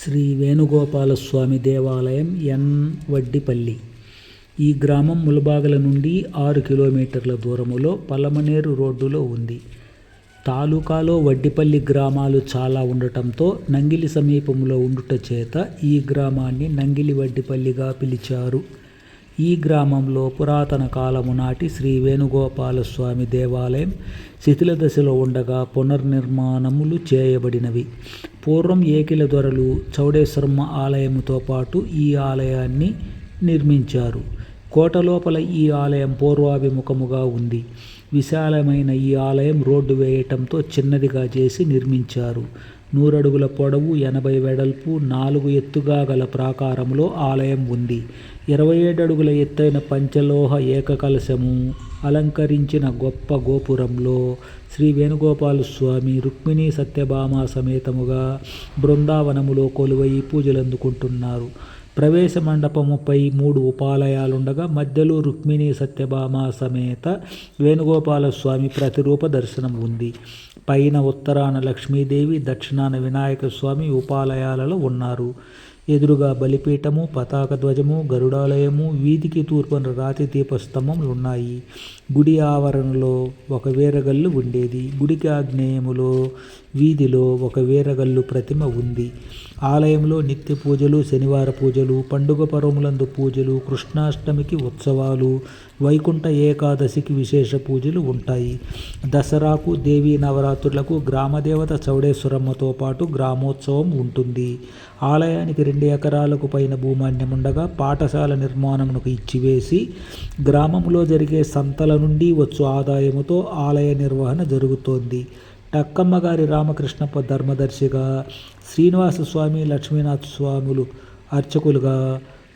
శ్రీ వేణుగోపాలస్వామి దేవాలయం ఎన్. వడ్డిపల్లి. ఈ గ్రామం ములబాగల నుండి 6 కిలోమీటర్ల దూరములో పలమనేరు రోడ్డులో ఉంది. తాలూకాలో వడ్డిపల్లి గ్రామాలు చాలా ఉండటంతో నంగిలి సమీపంలో ఉండుట చేత ఈ గ్రామాన్ని నంగిలి వడ్డిపల్లిగా పిలిచారు. ఈ గ్రామంలో పురాతన కాలము నాటి శ్రీ వేణుగోపాలస్వామి దేవాలయం శిథిల దశలో ఉండగా పునర్నిర్మాణములు చేయబడినవి. పూర్వం ఏకిల దొరలు చౌడేశ్వరమ్మ ఆలయముతో పాటు ఈ ఆలయాన్ని నిర్మించారు. కోట లోపల ఈ ఆలయం పూర్వాభిముఖముగా ఉంది. విశాలమైన ఈ ఆలయం రోడ్డు వేయటంతో చిన్నదిగా చేసి నిర్మించారు. 100 అడుగుల పొడవు, 80 వెడల్పు, 4 ఎత్తుగా గల ప్రాకారంలో ఆలయం ఉంది. 27 అడుగుల ఎత్తైన పంచలోహ ఏకకలశము అలంకరించిన గొప్ప గోపురంలో శ్రీ వేణుగోపాలస్వామి రుక్మిణీ సత్యభామ సమేతముగా బృందావనములో కొలువై పూజలందుకుంటున్నారు. ప్రవేశ మండపముపై 3 ఉపాలయాలుండగా మధ్యలో రుక్మిణీ సత్యభామ సమేత వేణుగోపాలస్వామి ప్రతిరూప దర్శనం ఉంది. పైన ఉత్తరాన లక్ష్మీదేవి, దక్షిణాన వినాయక స్వామి ఉపాలయాలలో ఉన్నారు. ఎదురుగా బలిపీఠము, పతాక ధ్వజము, గరుడాలయము, వీధికి తూర్పున రాతి దీపస్తంభములు ఉన్నాయి. గుడి ఆవరణలో ఒక వీరగల్లు ఉండేది. గుడికి ఆగ్నేయములో వీధిలో ఒక వీరగల్లు ప్రతిమ ఉంది. ఆలయంలో నిత్య పూజలు, శనివార పూజలు, పండుగ పర్వములందు పూజలు, కృష్ణాష్టమికి ఉత్సవాలు, వైకుంఠ ఏకాదశికి విశేష పూజలు ఉంటాయి. దసరాకు, దేవీ నవరాత్రులకు గ్రామదేవత చౌడేశ్వరమ్మతో పాటు గ్రామోత్సవం ఉంటుంది. ఆలయానికి 2 ఎకరాలకు పైన భూమాన్యముండగా పాఠశాల నిర్మాణమునకు ఇచ్చివేసి గ్రామంలో జరిగే సంతల నుండి వచ్చు ఆదాయముతో ఆలయ నిర్వహణ జరుగుతోంది. టక్కమ్మగారి రామకృష్ణప్ప ధర్మదర్శిగా, శ్రీనివాసస్వామి, లక్ష్మీనాథ స్వాములు అర్చకులుగా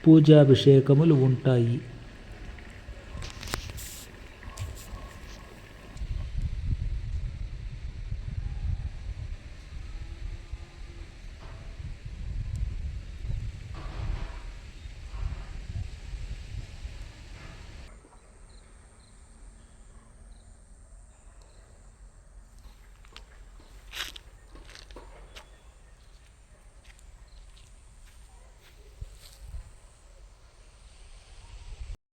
పూజాభిషేకములు ఉంటాయి.